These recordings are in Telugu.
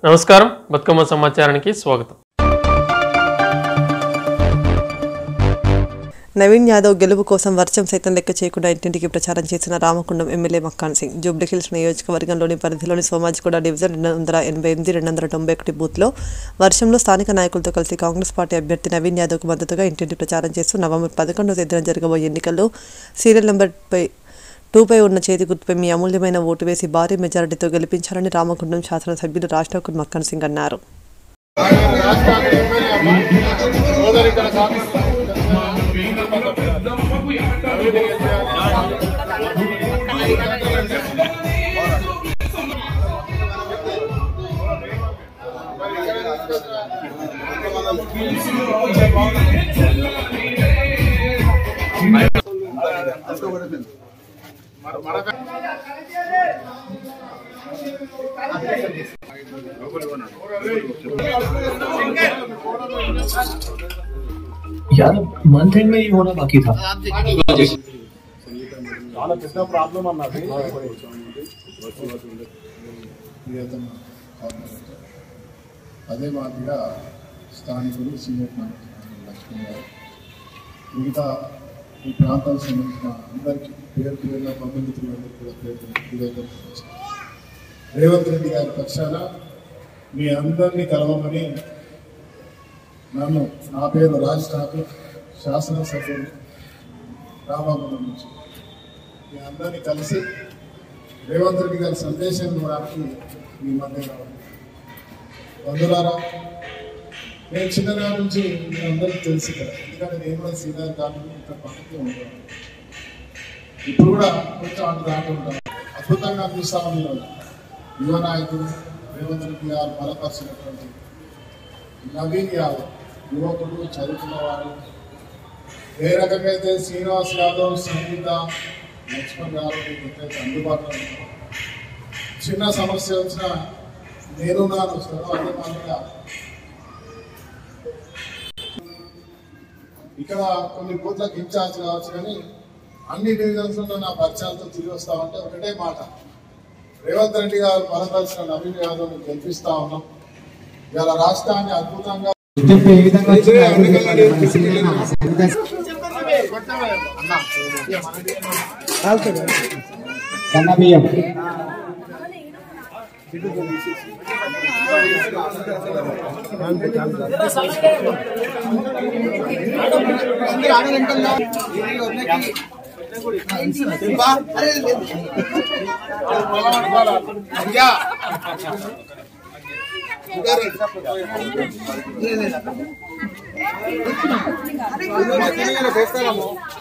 నమస్కారం, బతుకమ్మ సమాచారానికి స్వాగతం. నవీన్ యాదవ్ గెలుపు కోసం వర్షం సైతం లెక్క చేయకుండా ఇంటింటికి ప్రచారం చేసిన రామకుండం ఎమ్మెల్యే మక్కాన్ సింగ్ జూబ్లీహిల్స్ నియోజకవర్గంలోని పరిధిలోని సోమాజిగూడ డివిజన్ 288-291 బూత్లో వర్షంలో స్థానిక నాయకులతో కలిసి కాంగ్రెస్ పార్టీ అభ్యర్థి నవీన్ యాదవ్కు మద్దతుగా ఇంటింటి ప్రచారం చేస్తూ నవంబర్ 11వ తేదీన జరగబోయే ఎన్నికల్లో సీరియల్ నెంబర్ 2పై ఉన్న చేతి గుర్తుపై మీ అమూల్యమైన ఓటు వేసి భారీ మెజారిటీతో గెలిపించాలని రామకుండం శాసనసభ్యులు రాజ్ ఠాకూర్ మక్కాన్ సింగ్ అన్నారు. यार मंथ एंड में ये होना बाकी था. చాలా పెద్ద ప్రాబ్లం అన్నది. అదే మాదిరిగా స్థానికులు సీనియర్ లక్ష్మణ్ గారు మిగతా ఈ ప్రాంతాలకు సంబంధించిన అందరికీ పేరు పేరున బంధుమిత్రులందరికీ కూడా పేరు రేవంత్ రెడ్డి గారి పక్షాన మీ అందరినీ కలవమని నా పేరు రాజ్ ఠాకూర్, శాసనసభ్యులు రామగుండం నుంచి మీ అందరినీ కలిసి రేవంత్ రెడ్డి గారి సందేశం ఇవ్వడానికి మీ మధ్య రావాలి. బంధువులారా, నేను చిన్ననాటి నుంచి మీ అందరికీ తెలుసు కదా, ఎందుకంటే నేను కూడా సీనియర్ కానీ ఇక్కడ పక్కకే ఉంటాను. ఇప్పుడు కూడా కొంచెం అటు దాటి ఉంటాను. అద్భుతంగా అనిపిస్తా ఉన్నాను. యువ నాయకుడు రేవంత్ రెడ్డి గారు బలపరిచినటువంటి నవీన్ యాదవ్ యువకుడు, చదువుకున్నవాడు. ఏ రకంగా అయితే శ్రీనివాస్ యాదవ్, సంగీత, లక్ష్మణ్ గారు ఎప్పుడైతే అందుబాటులో ఉంటారు, చిన్న సమస్య వచ్చినా నేనున్నాను వస్తాను. అదే మాదిరిగా ఇక్కడ కొన్ని బూత్లకు ఇన్ఛార్జ్ కావచ్చు, కానీ అన్ని డివిజన్స్లో నా పరిచయాలతో తిరిగి వస్తామంటే ఒకటే మాట, రేవంత్ రెడ్డి గారు బలపరిచిన నవీన్ యాదవ్ని గెలిపిస్తా ఉన్నాం. ఇలా రాష్ట్రాన్ని అద్భుతంగా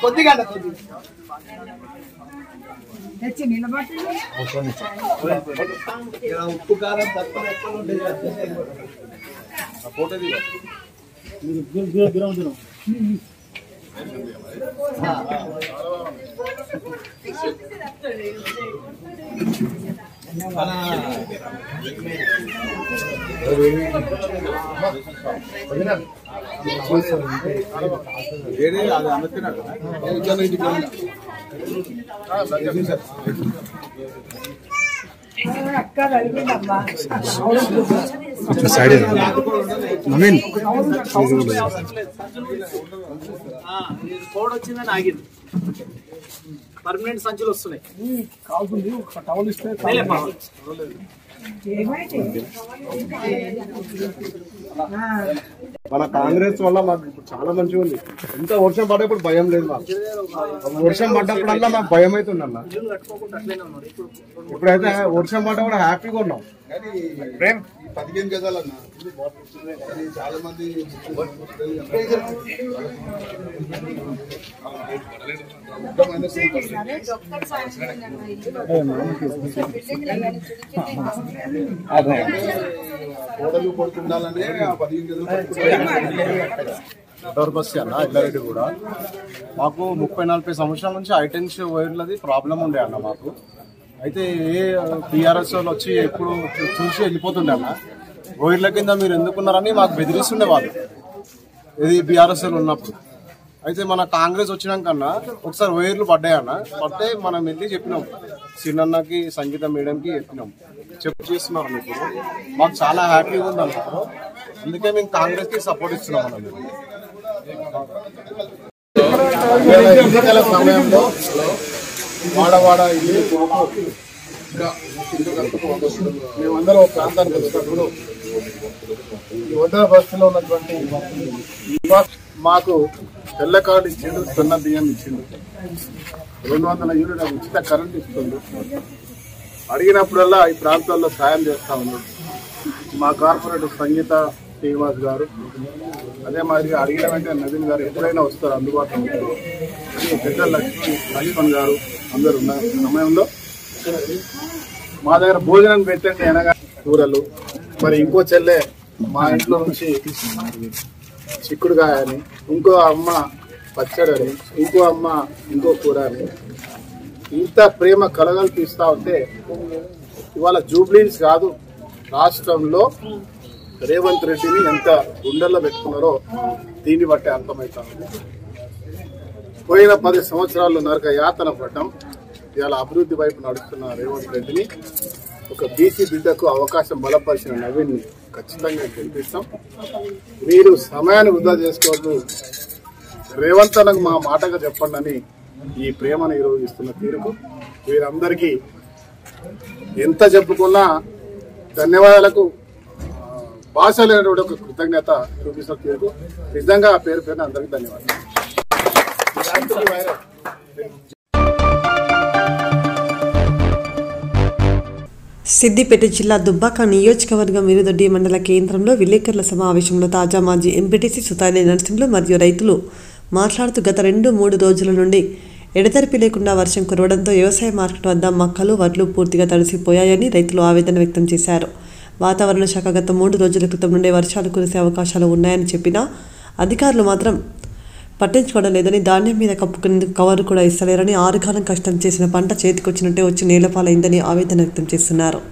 కొద్దిగా ఉప్పు కారం తక్కువ ఫోటో కోడ్ వచ్చిందని ఆగింది. పర్మనెంట్ సంచులు వస్తున్నాయి. మన కాంగ్రెస్ వల్ల మాకు ఇప్పుడు చాలా మంచిగా ఉంది. ఎంత వర్షం పడేప్పుడు భయం లేదు మాకు. వర్షం పడ్డప్పుడల్లా మాకు భయం అవుతుంది అన్న. ఇప్పుడైతే వర్షం పడ్డ కూడా హ్యాపీగా ఉన్నాం. 15 గజాలన్నా చాలా మంది కోడలు కొడుకుండాలని 15 గజాలు బస్ అన్న. ఇల్లారెడ్డి కూడా మాకు 30-40 సంవత్సరాల నుంచి ఐటెన్స్ వైర్లది ప్రాబ్లం ఉండే అన్న మాకు. అయితే ఏ టీఆర్ఎస్ వాళ్ళు వచ్చి ఎప్పుడు చూసి వెళ్ళిపోతుండే అన్న. వైర్ల కింద మీరు ఎందుకున్నారని మాకు బెదిరిస్తుండే వాళ్ళు, ఇది బీఆర్ఎస్ ఉన్నప్పుడు. అయితే మన కాంగ్రెస్ వచ్చినాకన్నా ఒకసారి వైర్లు పడ్డాయన్న, పడితే మనం వెళ్ళి చెప్పినాం, చిన్నన్నకి సంగీత మేడంకి చెప్పినాం. చేస్తున్నారు మీకు, మాకు చాలా హ్యాపీగా ఉంది అన్నారు. అందుకే మేము కాంగ్రెస్ కి సపోర్ట్ ఇస్తున్నాం అన్న. ఎన్నికల సమయంలో వాడవాడ ఇల్లు మేమందరం ఒక ప్రాంతానికి వచ్చినప్పుడు ఈ వందల బస్తీలో ఉన్నటువంటి మాకు తెల్ల కార్డు ఇచ్చిండు, సన్న బియ్యం ఇచ్చిండు, 200 యూనిట్ల ఉచిత కరెంట్ ఇస్తుండు. అడిగినప్పుడల్లా ఈ ప్రాంతాల్లో సాయం చేస్తా ఉన్నాడు. మా కార్పొరేటర్ సంగీత శ్రీనివాస్ గారు అదే మాదిరిగా అడిగిన వెంటనే నవీన్ గారు ఎప్పుడైనా వస్తారు, అందుబాటులో ఉంటారు. పెద్ద లక్ష్మణ్ గారు అందరు ఉన్న సమయంలో మా దగ్గర భోజనం పెట్టండి అనగా కూరలు. మరి ఇంకో చెల్లె మా ఇంట్లో నుంచి చిక్కుడుకాయ అని, ఇంకో అమ్మ పచ్చడని, ఇంకో అమ్మ ఇంకో కూర అని, ఇంత ప్రేమ కలగలిపిస్తా ఉంటే ఇవాళ జూబ్లీస్ కాదు రాష్ట్రంలో రేవంత్ రెడ్డిని ఎంత గుండెల్లో పెట్టుకున్నారో దీన్ని బట్టి అర్థమవుతా ఉంది. పోయిన 10 సంవత్సరాల్లో నరక యాతన పడ్డం, ఇవాళ అభివృద్ధి వైపు నడుస్తున్న రేవంత్ రెడ్డిని ఒక బీసీ బిడ్డకు అవకాశం బలపరిచిన నవీన్ని ఖచ్చితంగా గెలిపిస్తాం. మీరు సమయాన్ని వృధా చేసుకోవద్దు, రేవంత్ అన్నకు మా మాటగా చెప్పండి అని ఈ ప్రేమను ఈరోజు ఇస్తున్న తీరుకు వీరందరికీ ఎంత చెప్పుకున్నా ధన్యవాదాలకు భాష లేనటువంటి ఒక కృతజ్ఞత చూపిస్తున్న తీరుకు నిజంగా ఆ పేరు పేరున అందరికీ ధన్యవాదాలు. సిద్దిపేట జిల్లా దుబ్బాక నియోజకవర్గం విరుదొడ్డి మండల కేంద్రంలో విలేకరుల సమావేశంలో తాజా మాజీ ఎంపీటీసీ సుతాలి నరసింహులు మరియు రైతులు మాట్లాడుతూ గత 2-3 రోజుల నుండి ఎడతెరిపి లేకుండా వర్షం కురవడంతో వ్యవసాయ మార్కెట్ వద్ద మొక్కలు వడ్లు పూర్తిగా తడిసిపోయాయని రైతులు ఆవేదన వ్యక్తం చేశారు. వాతావరణ శాఖ గత 3 రోజుల క్రితం నుండే వర్షాలు కురిసే అవకాశాలు ఉన్నాయని చెప్పినా అధికారులు మాత్రం పట్టించుకోవడం లేదని, ధాన్యం మీద కప్పుకునేందుకు కవర్ కూడా ఇస్తలేరని, 6 కాలం కష్టం చేసిన పంట చేతికొచ్చినట్టే వచ్చి నేలపాలైందని ఆవేదన వ్యక్తం చేస్తున్నారు.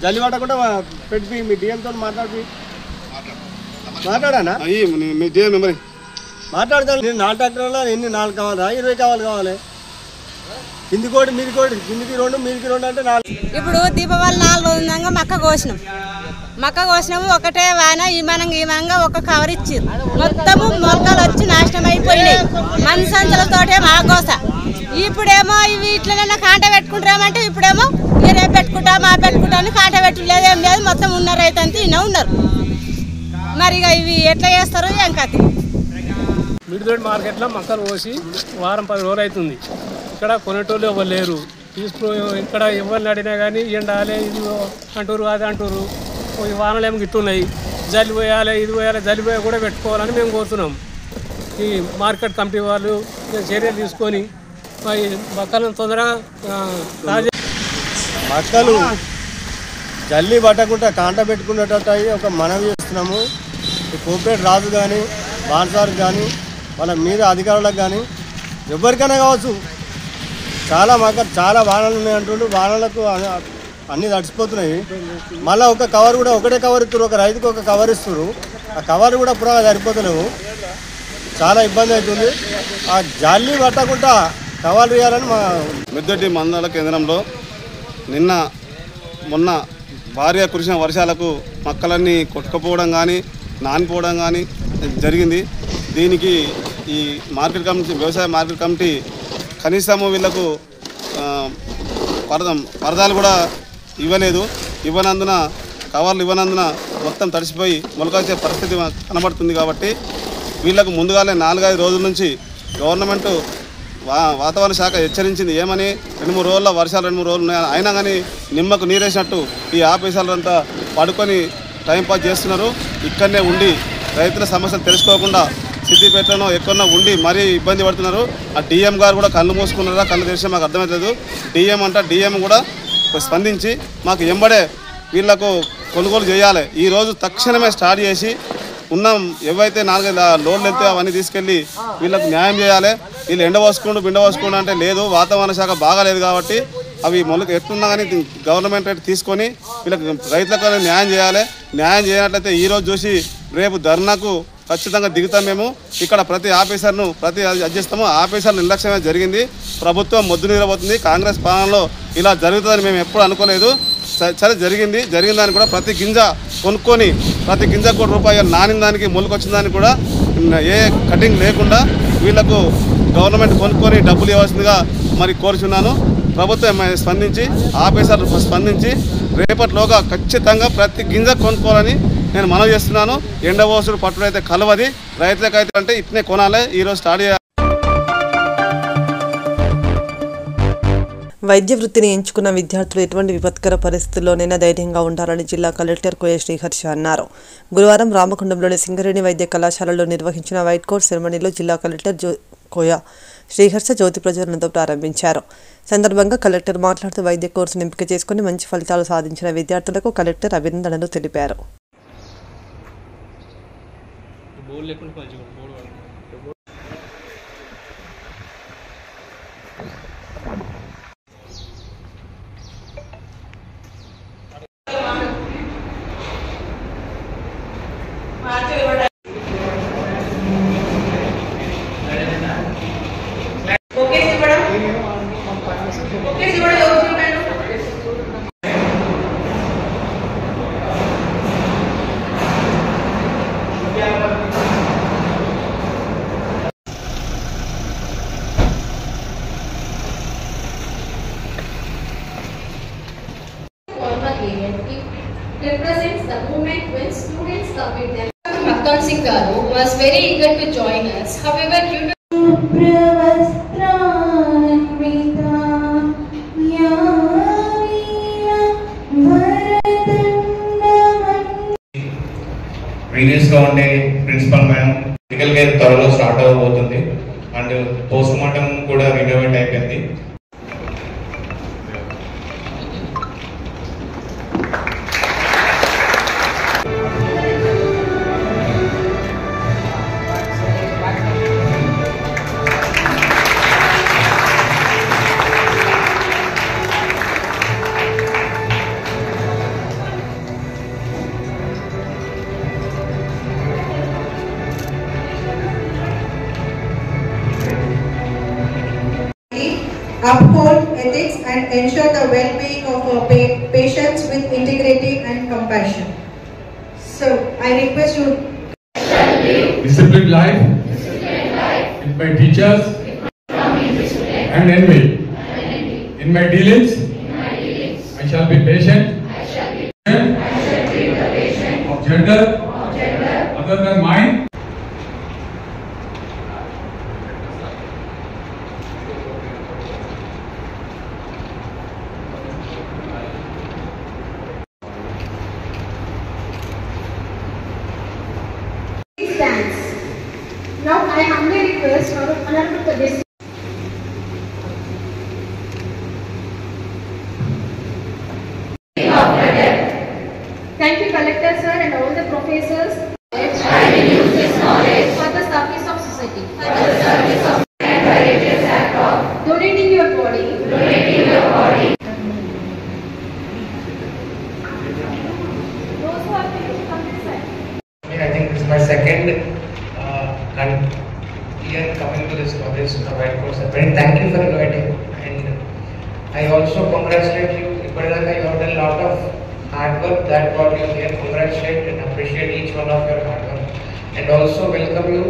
జల్లి పట్టకుండా పెట్టి మీ డిఎంతో మాట్లాడానా మీ డిఎం మెంబర్ మాట్లాడతాను. నేను 4 ట్రాక్టర్లో ఎన్ని 4 కావాలా 20 కావాలి. కింది కోటి మీది కోటి, కిందికి 2 మీదికి 2 అంటే 4. ఇప్పుడు దీపావళి 4 రోజులంగా మక్క కోసినాము ఒకటే వాన ఈమనంగా ఒక కవర్ ఇచ్చారు. మొత్తము మొలకలు వచ్చి నాశనం అయిపోయినాయి. మనసంచలతోటే మా కోస. ఇప్పుడేమో ఇవి ఇట్లనైనా కాంట పెట్టుకుంటామంటే ఇప్పుడేమో రేపు పెట్టుకుంటా అని కాంట పెట్టలేదు, ఏం లేదు. మొత్తం ఉన్న రైతు అంతా ఈయన ఉన్నారు. మరి ఇక ఇవి ఎట్లా చేస్తారు ఏం కథ? మిడిదొడ్డి మార్కెట్లో మొక్కలు కోసి వారం 10 రోజులు అవుతుంది. ఇక్కడ కొనేటోళ్ళు ఎవరు లేరు. ఇక్కడ ఎవరిని అడిగినా కానీ ఎండాలి ఇది అంటారు, అది అంటారు. ఈ వానలు ఏమో గిట్టున్నాయి, జల్లి పోయాలి, ఇది పోయాలి, జల్లి పోయి కూడా పెట్టుకోవాలని మేము కోరుతున్నాం. ఈ మార్కెట్ కమిటీ వాళ్ళు చర్యలు తీసుకొని మొక్కలను తొందరగా మొక్కలు జల్లి పట్టకుండా కాంట పెట్టుకునేటట్టు ఒక మనవి చేస్తున్నాము. ఈ కోఆపరేట్ రాజు కానీ బాన్సార్ కానీ వాళ్ళ మీద అధికారులకు కానీ ఎవరికైనా కావచ్చు. చాలా వానలు ఉన్నాయి అంటుండ్రు. వానలకు అన్నీ తడిసిపోతున్నాయి. మళ్ళీ ఒక కవర్ కూడా ఒకటే కవర్ ఇస్తారు, ఒక రైతుకు ఒక కవర్ ఇస్తారు. ఆ కవర్ కూడా పురా సరిపోతలేవు. చాలా ఇబ్బంది అవుతుంది. ఆ జాలి పట్టకుండా కవర్ చేయాలని మా మెద్దటి మండల కేంద్రంలో నిన్న మొన్న భారీగా కురిసిన వర్షాలకు మొక్కలన్నీ కొట్టుకుపోవడం కానీ నానిపోవడం కానీ జరిగింది. దీనికి ఈ మార్కెట్ కమిటీ, వ్యవసాయ మార్కెట్ కమిటీ కనీసము వీళ్లకు పరదాలు కూడా ఇవ్వనందున కవర్లు ఇవ్వనందున మొత్తం తడిసిపోయి మొలకొచ్చే పరిస్థితి కనబడుతుంది. కాబట్టి వీళ్లకు ముందుగానే 4-5 రోజుల నుంచి గవర్నమెంట్ వాతావరణ శాఖ హెచ్చరించింది. ఏమని 2-3 రోజుల్లో వర్షాలు 2-3 రోజులు ఉన్నాయి, అయినా కానీ నిమ్మకు నీరేసినట్టు ఈ ఆఫీసర్లంతా పడుకొని టైంపాస్ చేస్తున్నారు. ఇక్కడనే ఉండి రైతుల సమస్యలు తెలుసుకోకుండా సిద్దిపేటలో ఎక్కడన్నా ఉండి మరీ ఇబ్బంది పడుతున్నారు. ఆ డిఎం గారు కూడా కళ్ళు మూసుకున్నారా కళ్ళు తెరిస్తే మాకు అర్థమవుతుంది. డిఎం కూడా స్పందించి మాకు ఎంబడే వీళ్లకు కొనుగోలు చేయాలి. ఈరోజు తక్షణమే స్టార్ట్ చేసి ఉన్నాం ఏవైతే 4-5 లోన్లు వెళ్తే అవన్నీ తీసుకెళ్ళి వీళ్ళకు న్యాయం చేయాలి. వీళ్ళు బిండ అంటే లేదు, వాతావరణ శాఖ బాగాలేదు కాబట్టి అవి మొదలు ఎట్లున్నా కానీ గవర్నమెంట్ రేట్ తీసుకొని వీళ్ళకి రైతులకు న్యాయం చేయాలి. న్యాయం చేయనట్లయితే ఈరోజు చూసి రేపు ధర్నాకు ఖచ్చితంగా దిగుతాం. మేము ఇక్కడ ప్రతి ఆఫీసర్ను అడ్జస్తాము. ఆఫీసర్ నిర్లక్ష్యమే జరిగింది. ప్రభుత్వం మొద్దు నిద్రపోతుంది. కాంగ్రెస్ పాలనలో ఇలా జరుగుతుందని మేము ఎప్పుడు అనుకోలేదు. సరే జరిగిన దానికి కూడా ప్రతి గింజ కొనుక్కొని ప్రతి గింజ ₹1 నానిన దానికి మొలకొచ్చిన దానికి కూడా ఏ కటింగ్ లేకుండా వీళ్లకు గవర్నమెంట్ కొనుక్కొని డబ్బులు ఇవ్వాల్సిందిగా మరి కోరుచున్నాను. ప్రభుత్వం స్పందించి ఆఫీసర్లు స్పందించి రేపటిలోగా ఖచ్చితంగా ప్రతి గింజ కొనుక్కోవాలని నేను మనవి చేస్తున్నాను. ఎండవోసుడు పట్టుడైతే కలవది, రైతులకైతే అంటే ఇట్నే కొనాలి. ఈరోజు స్టార్ట్ చేయాలి. వైద్య వృత్తిని ఎంచుకున్న విద్యార్థులు ఎటువంటి విపత్కర పరిస్థితుల్లోనైనా ధైర్యంగా ఉండాలని జిల్లా కలెక్టర్ కోయ శ్రీహర్ష అన్నారు. గురువారం రామగుండంలోని సింగరేణి వైద్య కళాశాలలో నిర్వహించిన వైట్ కోట్ సెరమనీలో జిల్లా కలెక్టర్ కోయ శ్రీహర్ష జ్యోతి ప్రజ్వలనతో ప్రారంభించారు. సందర్భంగా కలెక్టర్ మాట్లాడుతూ వైద్య కోర్సును ఎంపిక చేసుకుని మంచి ఫలితాలు సాధించిన విద్యార్థులకు కలెక్టర్ అభినందనలు తెలిపారు. represents the moment when students submit their Makkan Singh Garu was very eager to join us. However, due to previous గా ఉండే ప్రిన్సిపల్ మ్యామ్ మెడికల్ కేర్ త్వరలో స్టార్ట్ అవబోతుంది అండ్ పోస్ట్ మార్టం కూడా రినోవేట్ అయిపోయింది. uphold ethics and ensure the well-being of our patients with integrity and compassion. So, I request you. Disciplined life with my teachers and envy. In my dealings, I shall be patient of gender other than mine. stands. Now I humbly request our Honorable President. Thank you, Collector Sir, and all the professors. I will use this knowledge for the service of society. Donating your body. I think this is my second here coming to this college, White Coat Center. Thank you for inviting. And I also congratulate you. You have done a lot of hard work that brought you here. Congratulate and appreciate each one of your hard work. And also welcome you.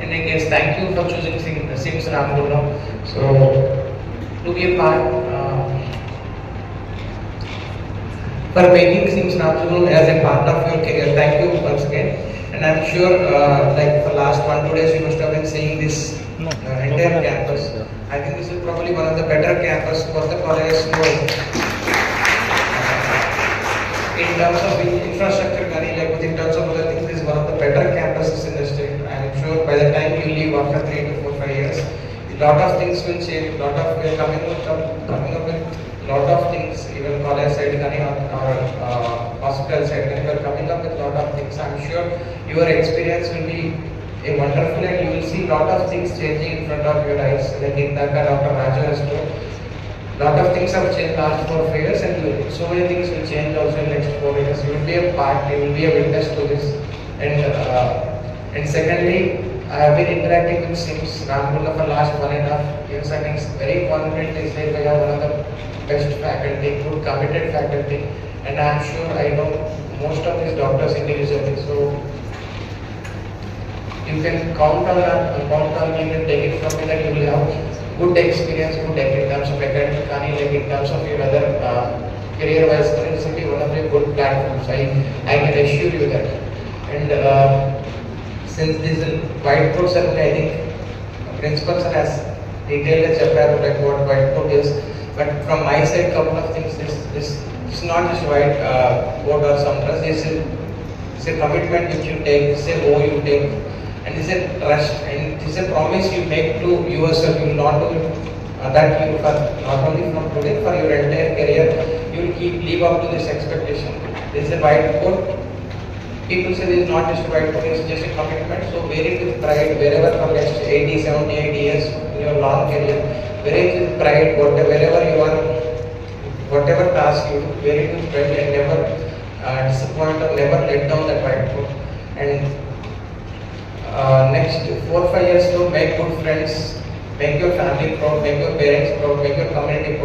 And I guess thank you for choosing SIMS Ramgundam. So to be a part, for making SIMS Ramgundam as a part of your career. Thank you once again. And I'm sure like for last 1-2 days you must have been seeing this entire campus. I think this is probably one of the better campus for the college. In terms of infrastructure, like in terms of other things, this is one of the better campuses in the state. I'm sure by the time you leave after 3 to 4, 5 years, a lot of things will change. A lot of we're coming up with lot of things, even college side or hospital side, we're coming up with lot of things. I'm sure your experience will be a wonderful, and you will see lot of things changing in front of your eyes. Like in Dhaka, Dr. Raju has told, lot of things have changed last 4 years, and so many things will change also in next 4 years. You will be a part, you will be a witness to this. And secondly, I have been interacting with SIMS Ramgundam for last 1.5 years, and it's very confidently said we have one of the best faculty, good committed faculty, and I am sure I know most of these doctors individually. So you can count on me and take it from me that you will have good experience, good in terms of academic, like in terms of your other career-wise, it's will be one of the good platforms. I can assure you that. And since this is White Coat Ceremony, I think Principal Sir has detailed a chapter like what White Coat is. But from my side, couple of things. This is not just white coat or some dress. It's a commitment which you take. It's a oath you take, and it's a trust, and it's a promise you make to yourself. You will not do that you for not only from today, for your entire career. You will live up to this expectation. This is a white coat. People say this is not just a white coat. It's just a commitment. So wear it with pride wherever for next 80, 78 years in your long career. Wear it with pride, wherever you are, whatever task you do, wear it with pride and never disappoint or never let down that white coat. And next 4-5 years to make good friends, make your family proud, make your parents proud, make your community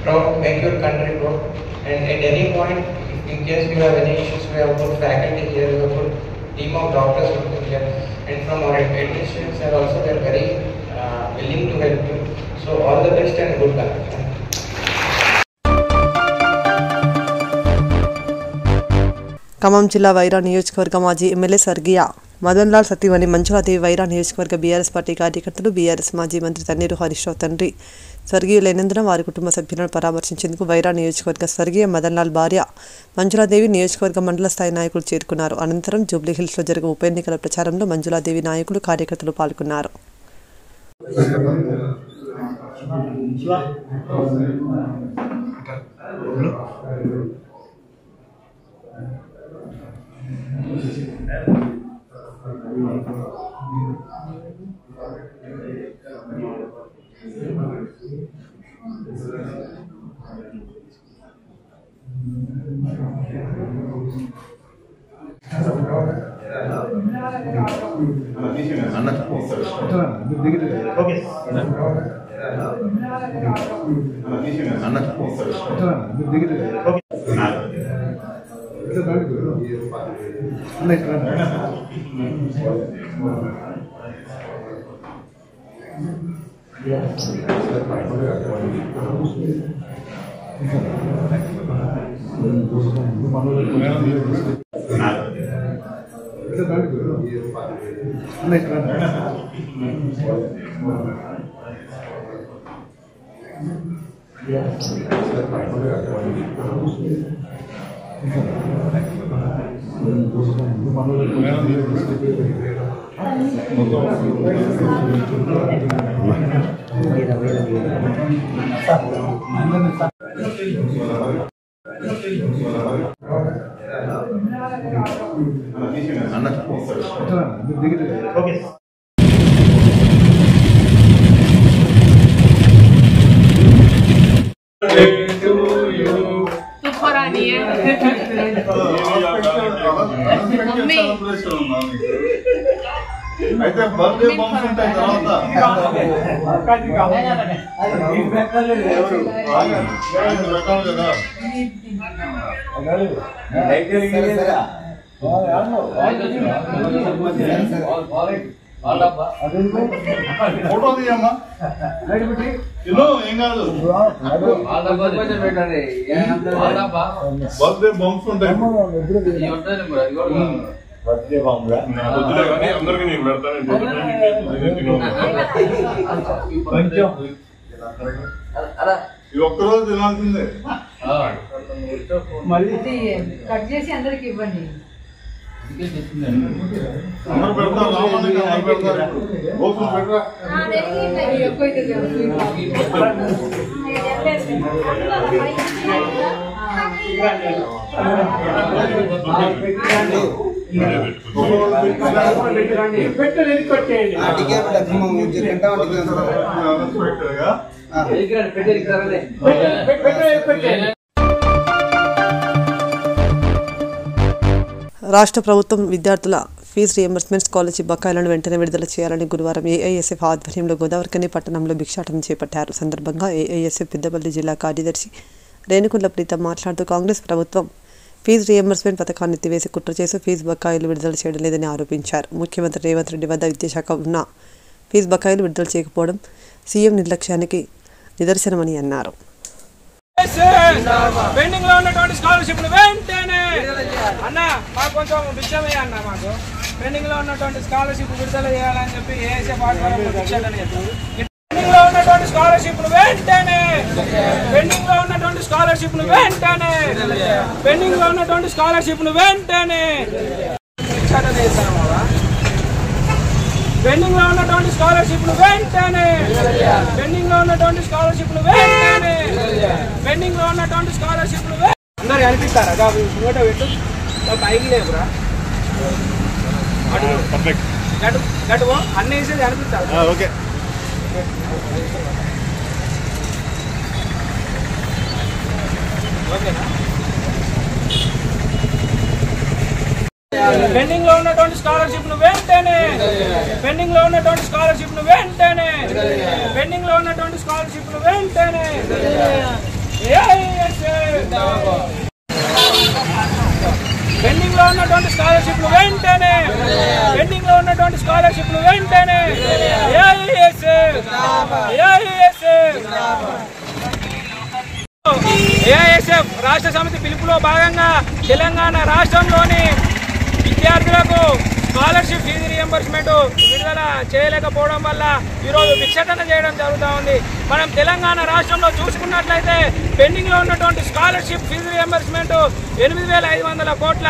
proud, make your country proud. And at any point, in case you have any issues, we have good faculty here, we have good team of doctors working here, and from our administration side also they are very willing to help you. So all the best and good luck. Khammam జిల్లా వైరా నియోజకవర్గ మాజీ ఎమ్మెల్యే స్వర్గీయ మదన్ లాల్ సతీమణి మంజులాదేవి వైరా నియోజకవర్గ బీఆర్ఎస్ పార్టీ కార్యకర్తలు బీఆర్ఎస్ మాజీ మంత్రి తన్నీరు హరీష్ రావు తండ్రి స్వర్గీయులైనందున వారి కుటుంబ సభ్యులను పరామర్శించేందుకు వైరా నియోజకవర్గ స్వర్గీయ మదన్ లాల్ భార్య మంజులాదేవి నియోజకవర్గ మండల స్థాయి నాయకులు చేరుకున్నారు. అనంతరం జూబ్లీహిల్స్లో జరిగే ఉప ఎన్నికల ప్రచారంలో మంజులాదేవి నాయకులు కార్యకర్తలు పాల్గొన్నారు. అయితే బర్త్డే బాంబ్స్ ఉంటాయి తర్వాత రకాలు కదా ఫోటో తీయమ్మా ఏం కాదు బర్త్డే బాంబ్స్ ఉంటాయి అందరికి నీకు పెడతాను ఇది ఒక్కరోజు తినాల్సిందే మళ్ళీ కట్ చేసి అందరికి ఇవ్వండి. అందరు పెడతారు రామానికి అందరు పెడతారు ఓపెన్ పెట్టరా రాష్ట్ర ప్రభుత్వం విద్యార్థుల ఫీజు రియంబర్స్మెంట్ స్కాలర్షిప్ బకాయిలను వెంటనే విడుదల చేయాలని గురువారం ఏఐఎస్ఎఫ్ ఆధ్వర్యంలో గోదావరికని పట్టణంలో భిక్షాటన చేపట్టారు. సందర్భంగా ఏఐఎస్ఎఫ్ పెద్దపల్లి జిల్లా కార్యదర్శి రేణుకుల ప్రీతం మాట్లాడుతూ కాంగ్రెస్ ప్రభుత్వం ఫీజు రియంబర్స్మెంట్ పథకాన్ని ఎత్తివేసి కుట్ర చేసి ఫీజు బకాయిలు విడుదల చేయడం లేదని ఆరోపించారు. ముఖ్యమంత్రి రేవంత్ రెడ్డి వద్ద విద్యాశాఖ ఉన్న ఫీజు బకాయిలు విడుదల చేయకపోవడం సీఎం నిర్లక్ష్యానికి నిదర్శనమని అన్నారు. పెండింగ్ లో ఉన్నటువంటి స్కాలర్షిప్ వెంటనే అన్న మాకు కొంచెం విషయమే అన్న మాకు పెండింగ్ లో ఉన్నటువంటి స్కాలర్షిప్ విడుదల చేయాలని చెప్పి ఏఎస్ఎఫ్ పెండింగ్ లో ఉన్నటువంటి స్కాలర్షిప్ వెంటనే పెండింగ్ లో ఉన్నటువంటి స్కాలర్షిప్ వెంటనే పెండింగ్ లో ఉన్నటువంటి స్కాలర్షిప్ వెంటనే పెండింగ్ లో ఉన్నటువంటి స్కాలర్షిప్ వెంటనే పెండింగ్ లో ఉన్నటువంటి స్కాలర్షిప్ వెంటనే పెండింగ్ లో ఉన్నటువంటి స్కాలర్షిప్ అందరు కనిపిస్తారా నోట పెట్టు పైకి లేవురా గటు అన్ని వేసేది కనిపిస్తారు. ఓకే ఓకేనా పెండింగ్ లో ఉన్నటువంటి స్కాలర్షిప్ వెంటనే పెండింగ్ లో ఉన్నటువంటి స్కాలర్షిప్ వెంటనే పెండింగ్ లో ఉన్నటువంటి స్కాలర్షిప్ వెంటనే పెండింగ్ లో ఉన్నటువంటి స్కాలర్షిప్ వెంటనే పెండింగ్ లో ఉన్నటువంటి స్కాలర్షిప్ వెంటనే ఏఐఎస్ఎఫ్ రాష్ట్ర సమితి పిలుపులో భాగంగా తెలంగాణ రాష్ట్రంలోని విద్యార్థులకు స్కాలర్షిప్ ఫీజు రియంబర్స్మెంట్ విడుదల చేయలేకపోవడం వల్ల ఈరోజు భిక్షాటన చేయడం జరుగుతూ ఉంది. మనం తెలంగాణ రాష్ట్రంలో చూసుకున్నట్లయితే పెండింగ్లో ఉన్నటువంటి స్కాలర్షిప్ ఫీజు రియంబర్స్మెంట్ 8,500 కోట్ల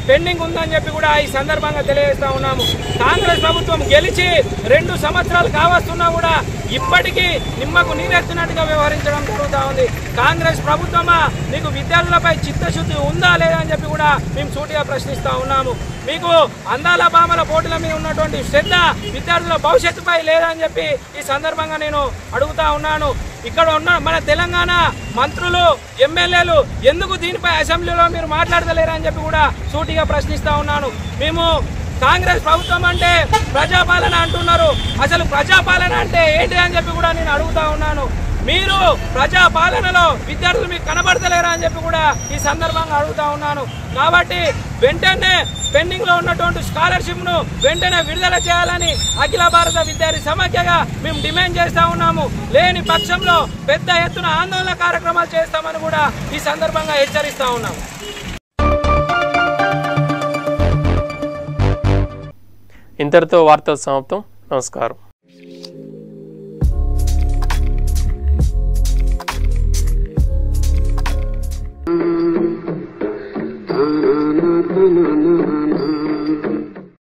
పెండింగ్ ఉందని చెప్పి కూడా ఈ సందర్భంగా తెలియజేస్తా ఉన్నాము. కాంగ్రెస్ ప్రభుత్వం గెలిచి 2 సంవత్సరాలు కావస్తున్నా కూడా ఇప్పటికీ నిమ్మకు నీరెత్తినట్టుగా వ్యవహరించడం జరుగుతూ ఉంది. కాంగ్రెస్ ప్రభుత్వమా మీకు విద్యార్థులపై చిత్తశుద్ధి ఉందా లేదా అని చెప్పి కూడా మేము సూటిగా ప్రశ్నిస్తూ ఉన్నాము. మీకు అందాల బామల పోటీల మీద ఉన్నటువంటి శ్రద్ధ విద్యార్థుల భవిష్యత్తుపై లేదా అని చెప్పి ఈ సందర్భంగా నేను అడుగుతా ఉన్నాను. ఇక్కడ ఉన్న మన తెలంగాణ మంత్రులు ఎమ్మెల్యేలు ఎందుకు దీనిపై అసెంబ్లీలో మీరు మాట్లాడతలేరా అని చెప్పి కూడా సూటిగా ప్రశ్నిస్తా ఉన్నాను. మేము కాంగ్రెస్ ప్రభుత్వం అంటే ప్రజాపాలన అంటున్నారు, అసలు ప్రజాపాలన అంటే ఏంటి అని చెప్పి కూడా నేను అడుగుతా ఉన్నాను. మీరు ప్రజాపాలనలో విద్యార్థులు మీకు కనబడతలేరా అని చెప్పి కూడా ఈ సందర్భంగా అడుగుతా ఉన్నాను. కాబట్టి వెంటనే పెండింగ్ లో ఉన్నటువంటి స్కాలర్షిప్ ను వెంటనే విడుదల చేయాలని అఖిల భారత విద్యార్థి సమాఖ్యగా మేము డిమాండ్ చేస్తా ఉన్నాము. లేని పక్షంలో పెద్ద ఎత్తున ఆందోళన కార్యక్రమాలు చేస్తామని కూడా ఈ సందర్భంగా హెచ్చరిస్తా ఉన్నాము. ఇంతటితో వార్తలు సమాప్తం. నమస్కారం.